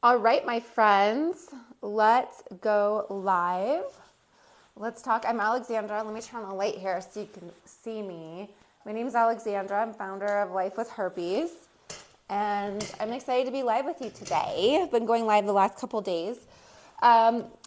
All right, my friends, let's go live. Let's talk. I'm Alexandra. Let me turn on the light here so you can see me. My name is Alexandra. I'm founder of Life with Herpes, and I'm excited to be live with you today. I've been going live the last couple days.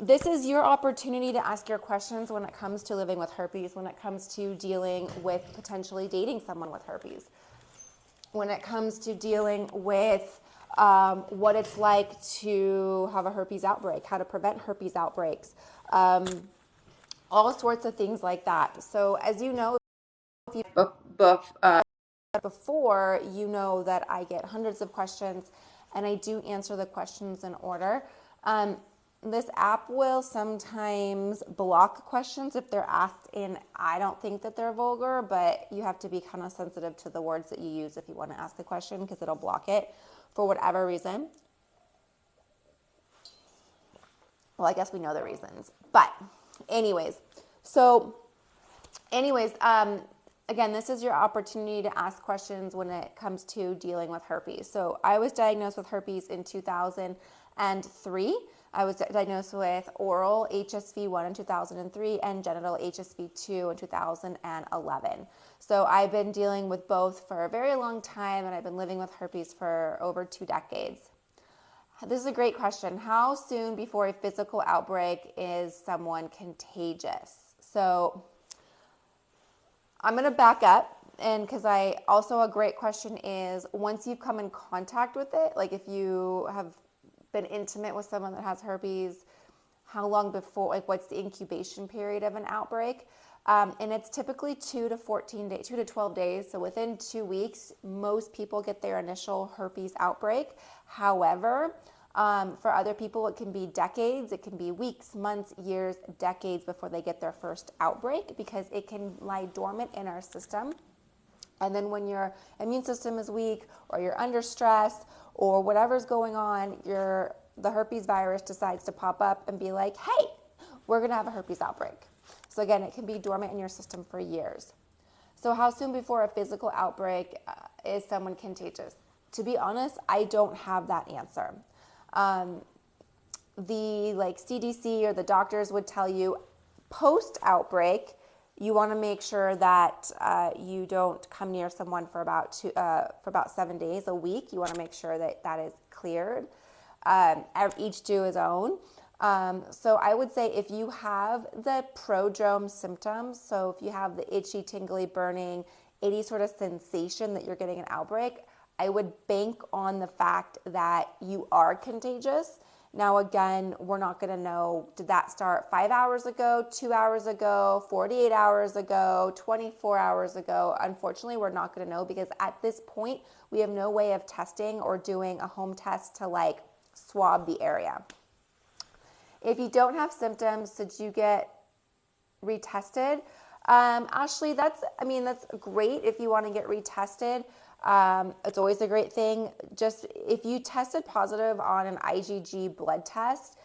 This is your opportunity to ask your questions when it comes to living with herpes, when it comes to dealing with potentially dating someone with herpes, when it comes to dealing with what it's like to have a herpes outbreak, how to prevent herpes outbreaks, all sorts of things like that. So as you know, if you before, you know that I get hundreds of questions and I do answer the questions in order. This app will sometimes block questions if they're asked in, I don't think that they're vulgar, but you have to be kind of sensitive to the words that you use if you want to ask a question because it'll block it for whatever reason. Well, I guess we know the reasons. But anyways, again, this is your opportunity to ask questions when it comes to dealing with herpes. So I was diagnosed with herpes in 2003. I was diagnosed with oral HSV1 in 2003 and genital HSV2 in 2011. So I've been dealing with both for a very long time, and I've been living with herpes for over 2 decades. This is a great question. How soon before a physical outbreak is someone contagious? So I'm going to back up, and because a great question is once you've come in contact with it, like if you have been intimate with someone that has herpes, how long before, like what's the incubation period of an outbreak? And it's typically 2 to 12 days. So within 2 weeks, most people get their initial herpes outbreak. However, for other people, it can be decades. It can be weeks, months, years, decades before they get their first outbreak because it can lie dormant in our system. And then when your immune system is weak or you're under stress or whatever's going on, the herpes virus decides to pop up and be like, hey, we're going to have a herpes outbreak. So again, it can be dormant in your system for years. So how soon before a physical outbreak is someone contagious? To be honest, I don't have that answer. The CDC or the doctors would tell you post-outbreak, you want to make sure that you don't come near someone for about 7 days, a week. You want to make sure that that is cleared. Each do his own. So I would say if you have the prodrome symptoms, so if you have the itchy, tingly, burning, any sort of sensation that you're getting an outbreak, I would bank on the fact that you are contagious. Now, again, we're not going to know, did that start 5 hours ago, 2 hours ago, 48 hours ago, 24 hours ago? Unfortunately, we're not going to know because at this point, we have no way of testing or doing a home test to swab the area. If you don't have symptoms, did you get retested? Ashley, that's great if you want to get retested. It's always a great thing. Just if you tested positive on an IgG blood test,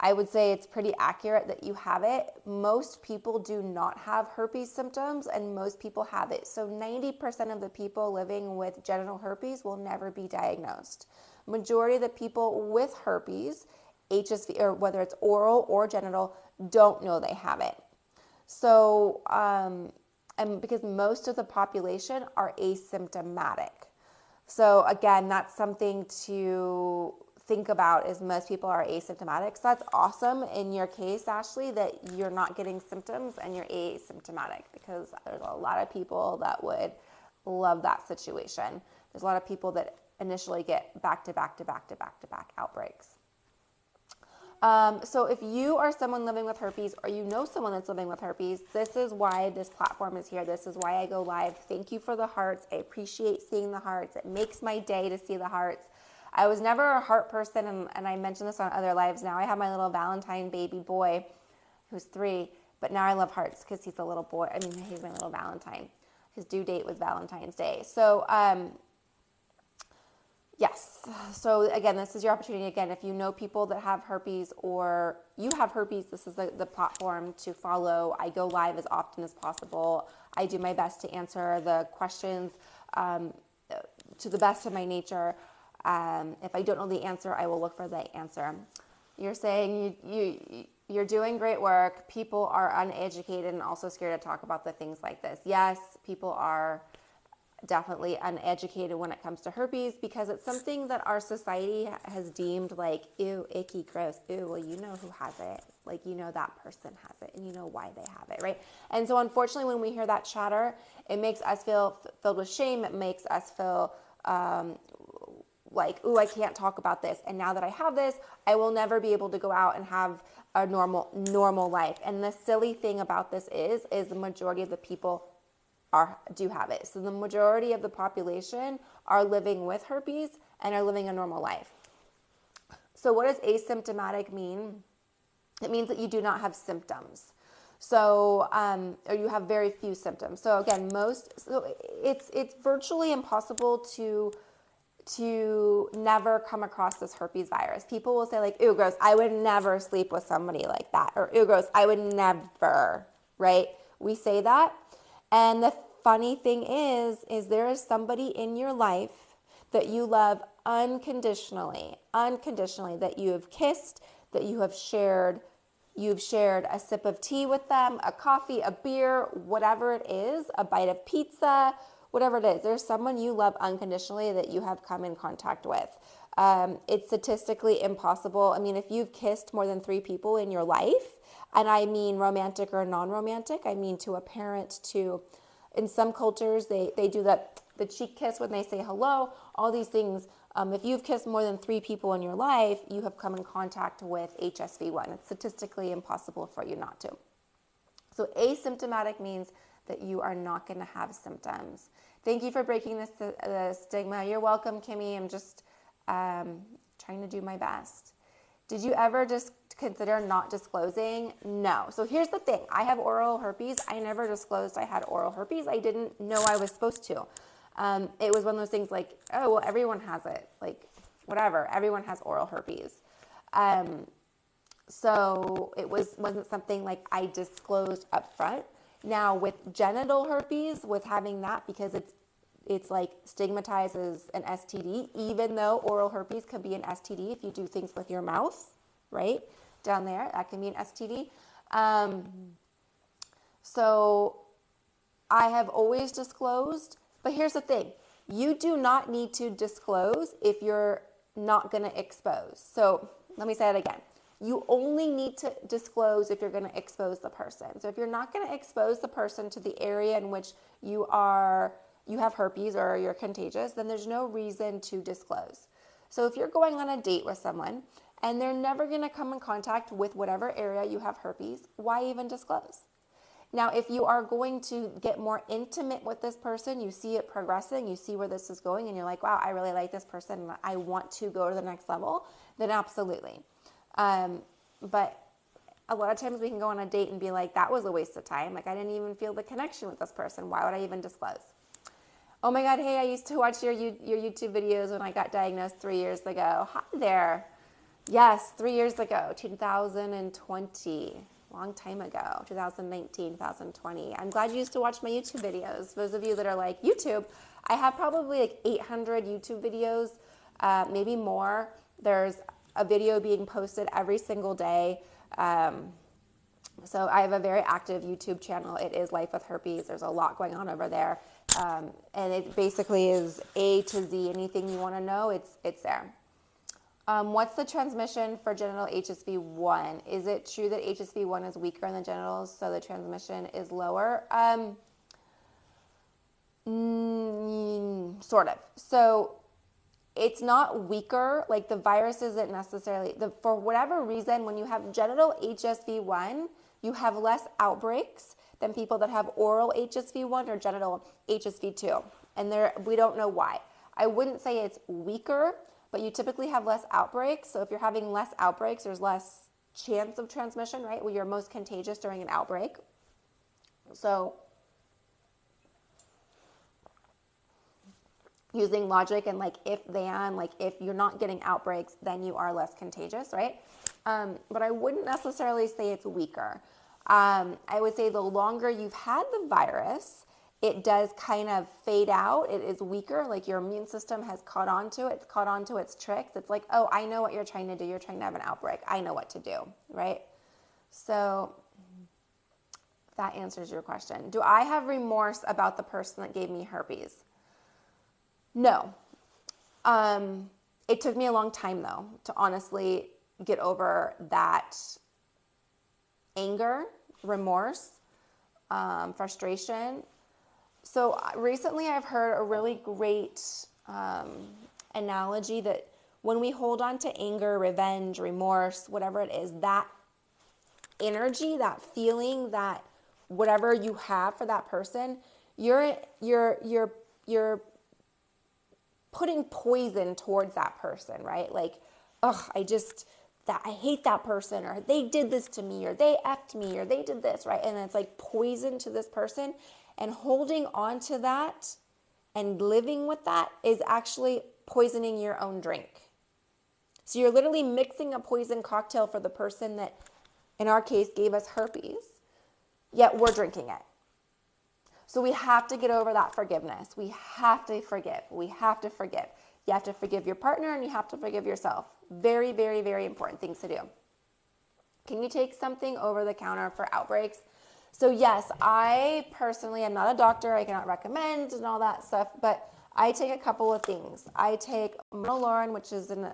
I would say it's pretty accurate that you have it. Most people do not have herpes symptoms and most people have it. So 90% of the people living with genital herpes will never be diagnosed. Majority of the people with herpes, HSV, or whether it's oral or genital, don't know they have it. So, and because most of the population are asymptomatic. So again, that's something to think about is most people are asymptomatic. So that's awesome in your case, Ashley, that you're not getting symptoms and you're asymptomatic because there's a lot of people that would love that situation. There's a lot of people that initially get back-to-back outbreaks. So if you are someone living with herpes or you know someone that's living with herpes, this is why this platform is here. This is why I go live. Thank you for the hearts. I appreciate seeing the hearts. It makes my day to see the hearts. I was never a heart person, and I mentioned this on other lives. Now I have my little Valentine baby boy who's 3, but now I love hearts because he's a little boy. He's my little Valentine. His due date was Valentine's Day. So, yes. So again, this is your opportunity. Again, if you know people that have herpes or you have herpes, this is the platform to follow. I go live as often as possible. I do my best to answer the questions to the best of my nature. If I don't know the answer, I will look for the answer. You're saying you're doing great work. People are uneducated and also scared to talk about the things like this. Yes, people are definitely uneducated when it comes to herpes because it's something that our society has deemed like, ew, icky, gross. Ew, well, you know who has it. Like, you know that person has it and you know why they have it, right? And so unfortunately, when we hear that chatter, it makes us feel filled with shame. It makes us feel like, ooh, I can't talk about this. And now that I have this, I will never be able to go out and have a normal life. And the silly thing about this is the majority of the people do have it. So the majority of the population are living with herpes and are living a normal life. So what does asymptomatic mean? It means that you do not have symptoms. So, or you have very few symptoms. So again, it's virtually impossible to never come across this herpes virus. People will say like, ew, gross, I would never sleep with somebody like that. Or ew, gross, I would never, right? We say that. And the funny thing is there is somebody in your life that you love unconditionally, that you have kissed, that you have shared. You've shared a sip of tea with them, a coffee, a beer, whatever it is, a bite of pizza, whatever it is. There's someone you love unconditionally that you have come in contact with. It's statistically impossible. I mean, if you've kissed more than 3 people in your life, and I mean romantic or non-romantic, I mean to a parent, in some cultures, they do the cheek kiss when they say hello, all these things. If you've kissed more than 3 people in your life, you have come in contact with HSV1. It's statistically impossible for you not to. So asymptomatic means that you are not going to have symptoms. Thank you for breaking the stigma. You're welcome, Kimmy. I'm just trying to do my best. Did you ever just consider not disclosing? No. So here's the thing. I have oral herpes. I never disclosed I had oral herpes. I didn't know I was supposed to. It was one of those things like, oh, well, everyone has it. Like, whatever. Everyone has oral herpes. So it wasn't something like I disclosed up front. Now with genital herpes, with having that, because it's like stigmatized as an STD, even though oral herpes could be an STD if you do things with your mouth, right? Down there, that can be an STD. So I have always disclosed, but here's the thing. You do not need to disclose if you're not going to expose. So let me say it again. You only need to disclose if you're going to expose the person. So if you're not going to expose the person to the area in which you have herpes or you're contagious, then there's no reason to disclose. So if you're going on a date with someone and they're never going to come in contact with whatever area you have herpes, why even disclose? Now, if you are going to get more intimate with this person, you see it progressing, you see where this is going, and you're like, wow, I really like this person and I want to go to the next level, then absolutely. But a lot of times we can go on a date and be like, that was a waste of time. Like, I didn't even feel the connection with this person. Why would I even disclose? Oh my God, hey, I used to watch your YouTube videos when I got diagnosed 3 years ago. Hi there. Yes, 3 years ago, 2020, long time ago, 2019, 2020. I'm glad you used to watch my YouTube videos. Those of you that are like, YouTube, I have probably like 800 YouTube videos, maybe more. There's a video being posted every single day. So I have a very active YouTube channel. It is Life with Herpes. There's a lot going on over there. And it basically is A to Z. Anything you want to know, it's there. What's the transmission for genital HSV1? Is it true that HSV1 is weaker in the genitals, so the transmission is lower? Sort of. So it's not weaker, like the virus isn't necessarily, for whatever reason, when you have genital HSV1, you have less outbreaks than people that have oral HSV1 or genital HSV2. And we don't know why. I wouldn't say it's weaker, but you typically have less outbreaks. So if you're having less outbreaks, there's less chance of transmission, right? Well, you're most contagious during an outbreak. So using logic and like if you're not getting outbreaks, then you are less contagious, right? But I wouldn't necessarily say it's weaker. I would say the longer you've had the virus, it does kind of fade out. It is weaker, like your immune system has caught on to it. It's caught on to its tricks. It's like, oh, I know what you're trying to do. You're trying to have an outbreak. I know what to do, right? So if that answers your question. Do I have remorse about the person that gave me herpes? No. It took me a long time, though, to honestly get over that anger, remorse, frustration. So recently I've heard a really great analogy that when we hold on to anger, revenge, remorse, whatever it is, that energy, that feeling, that whatever you have for that person, you're putting poison towards that person, right? Like, oh, I hate that person, or they did this to me, or they effed me, or they did this, right? And it's like poison to this person. And holding on to that and living with that is actually poisoning your own drink. So you're literally mixing a poison cocktail for the person that, in our case, gave us herpes, yet we're drinking it. So we have to get over that forgiveness. We have to forgive. We have to forgive. You have to forgive your partner and you have to forgive yourself. Very, very, very important things to do. Can you take something over the counter for outbreaks? So yes, I personally am not a doctor. I cannot recommend and all that stuff, but I take a couple of things. I take Monolaurin, which is the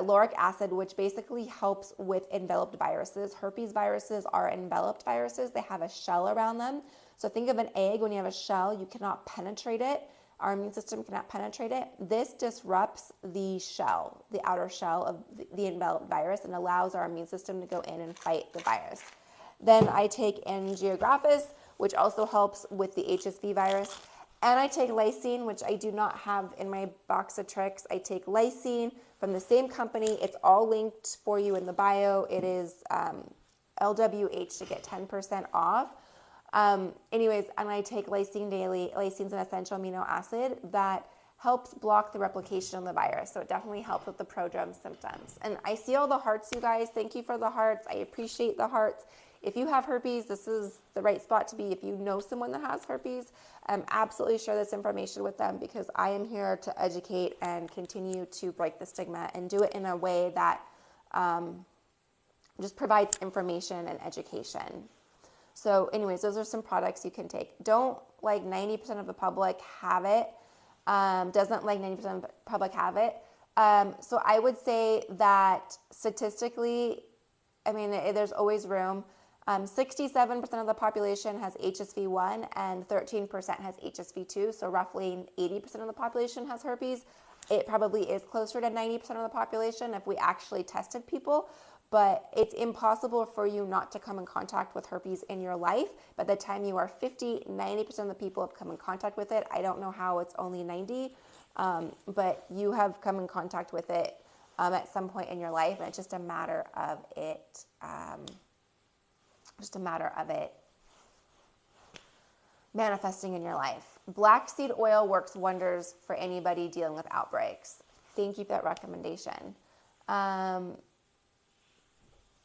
lauric acid, which basically helps with enveloped viruses. Herpes viruses are enveloped viruses. They have a shell around them. So think of an egg. When you have a shell, you cannot penetrate it. Our immune system cannot penetrate it. This disrupts the shell, the outer shell of the enveloped virus, and allows our immune system to go in and fight the virus. Then I take angiographis, which also helps with the HSV virus. And I take Lysine, which I do not have in my box of tricks. I take Lysine from the same company. It's all linked for you in the bio. It is LWH to get 10% off. Anyways, and I take Lysine daily. Lysine's an essential amino acid that helps block the replication of the virus. So it definitely helps with the prodrome symptoms. And I see all the hearts, you guys. Thank you for the hearts. I appreciate the hearts. If you have herpes, this is the right spot to be. If you know someone that has herpes, absolutely share this information with them, because I am here to educate and continue to break the stigma and do it in a way that just provides information and education. So anyways, those are some products you can take. Don't like 90% of the public have it. Doesn't like 90% of the public have it. So I would say that statistically, I mean, there's always room. 67% of the population has HSV1 and 13% has HSV2. So roughly 80% of the population has herpes. It probably is closer to 90% of the population if we actually tested people. But it's impossible for you not to come in contact with herpes in your life. By the time you are 50, 90% of the people have come in contact with it. I don't know how it's only 90, but you have come in contact with it at some point in your life, and it's just a matter of it. Manifesting in your life. Black seed oil works wonders for anybody dealing with outbreaks. Thank you for that recommendation.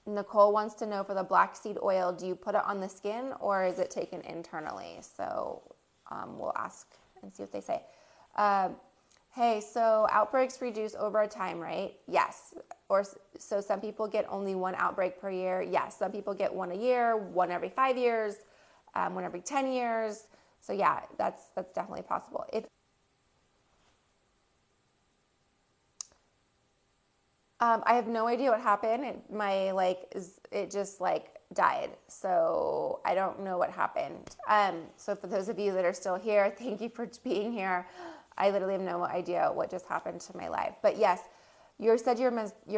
Nicole wants to know, for the black seed oil, do you put it on the skin or is it taken internally? So we'll ask and see what they say. Hey, so outbreaks reduce over time, right? Yes. Or so some people get only one outbreak per year. Yes. Some people get one a year, one every 5 years, one every 10 years. So yeah, that's definitely possible. I have no idea what happened. It just died. So I don't know what happened. So for those of you that are still here, thank you for being here. I literally have no idea what just happened to my life. But yes, you said your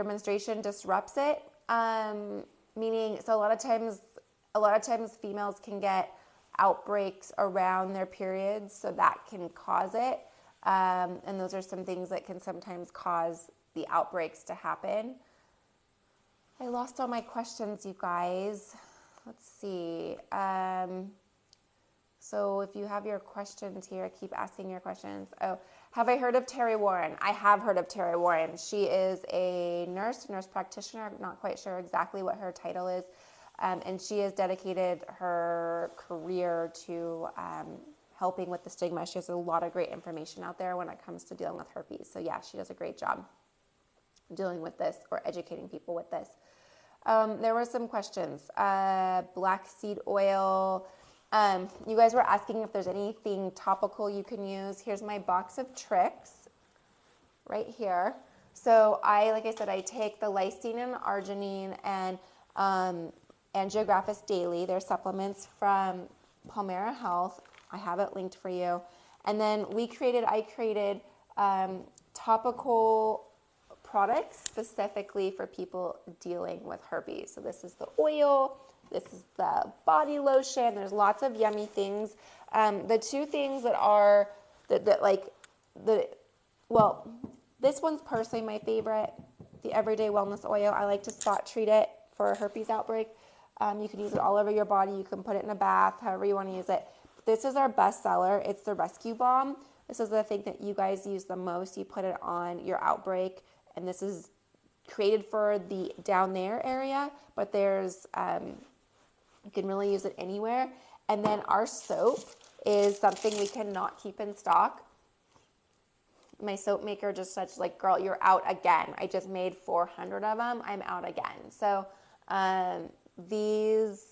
menstruation disrupts it. Meaning, so a lot of times females can get outbreaks around their periods, so that can cause it. And those are some things that can sometimes cause the outbreaks to happen. I lost all my questions, you guys. Let's see. So if you have your questions here, keep asking your questions. Oh, have I heard of Terry Warren? I have heard of Terry Warren. She is a nurse practitioner. I'm not quite sure exactly what her title is. And she has dedicated her career to helping with the stigma. She has a lot of great information out there when it comes to dealing with herpes. So yeah, she does a great job dealing with this or educating people with this. There were some questions. Black seed oil. You guys were asking if there's anything topical you can use. Here's my box of tricks right here. So like I said, I take the lysine and arginine and Angiographis daily. They're supplements from Palmera Health. I have it linked for you. And then I created topical products specifically for people dealing with herpes. So this is the oil, this is the body lotion. There's lots of yummy things. The two things that are this one's personally my favorite, the Everyday Wellness Oil. I like to spot treat it for a herpes outbreak. You can use it all over your body. You can put it in a bath, however you want to use it. This is our best seller. It's the Rescue Balm. This is the thing that you guys use the most. You put it on your outbreak, and this is created for the down there area, but there's, you can really use it anywhere. And then our soap is something we cannot keep in stock. My soap maker just said, like, girl, you're out again. I just made 400 of them. I'm out again. So these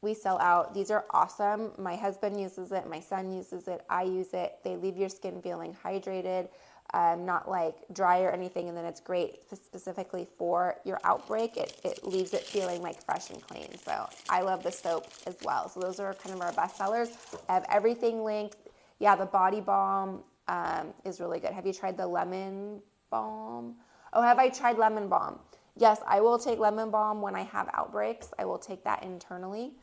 we sell out. These are awesome. My husband uses it. My son uses it. I use it. They leave your skin feeling hydrated, not like dry or anything. And then it's great specifically for your outbreak. It leaves it feeling like fresh and clean. So I love the soap as well. So those are kind of our best sellers. I have everything linked. Yeah, the body balm is really good. Have you tried the lemon balm? Oh, have I tried lemon balm? Yes, I will take lemon balm when I have outbreaks. I will take that internally.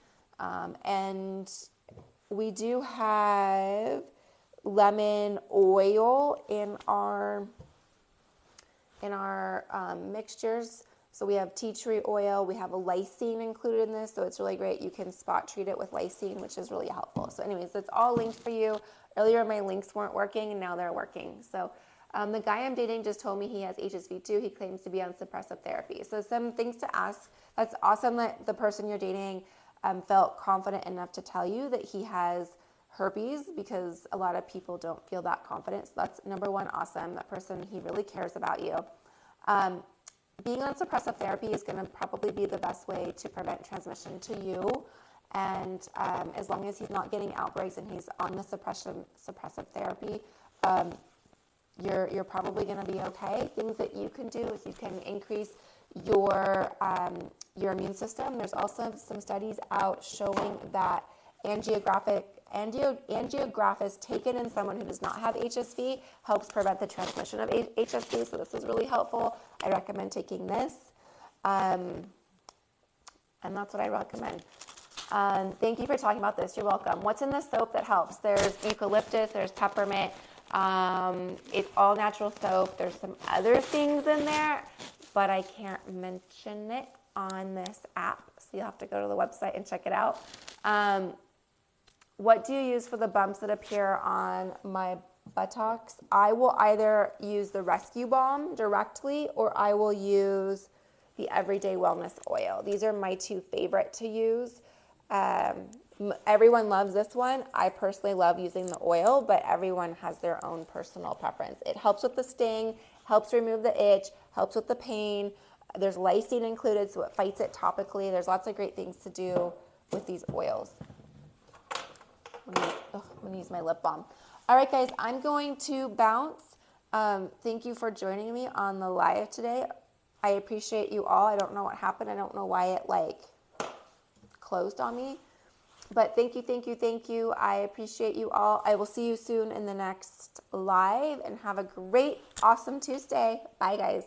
And we do have lemon oil in our mixtures. So we have tea tree oil. We have a lysine included in this, so it's really great. You can spot treat it with lysine, which is really helpful. So anyways, it's all linked for you. Earlier, my links weren't working, and now they're working. So the guy I'm dating just told me he has HSV2. He claims to be on suppressive therapy. So some things to ask. That's awesome that the person you're dating felt confident enough to tell you that he has herpes, because a lot of people don't feel that confident. So that's number one, awesome. That person, he really cares about you. Being on suppressive therapy is going to probably be the best way to prevent transmission to you. And as long as he's not getting outbreaks and he's on the suppressive therapy, you're probably going to be okay. Things that you can do is you can increase your immune system. There's also some studies out showing that Angiographis taken in someone who does not have HSV helps prevent the transmission of HSV. So this is really helpful. I recommend taking this, and that's what I recommend. Thank you for talking about this. You're welcome. What's in the soap that helps? There's eucalyptus. There's peppermint. It's all natural soap. There's some other things in there, but I can't mention it on this app. So you'll have to go to the website and check it out. What do you use for the bumps that appear on my buttocks? I will either use the Rescue Balm directly, or I will use the Everyday Wellness Oil. These are my two favorite to use. Everyone loves this one. I personally love using the oil, but everyone has their own personal preference. It helps with the sting, helps remove the itch, helps with the pain. There's lysine included, so it fights it topically. There's lots of great things to do with these oils. I'm going to use my lip balm. All right, guys, I'm going to bounce. Thank you for joining me on the live today. I appreciate you all. I don't know what happened. I don't know why it closed on me. But thank you, thank you, thank you. I appreciate you all. I will see you soon in the next live, and have a great, awesome Tuesday. Bye, guys.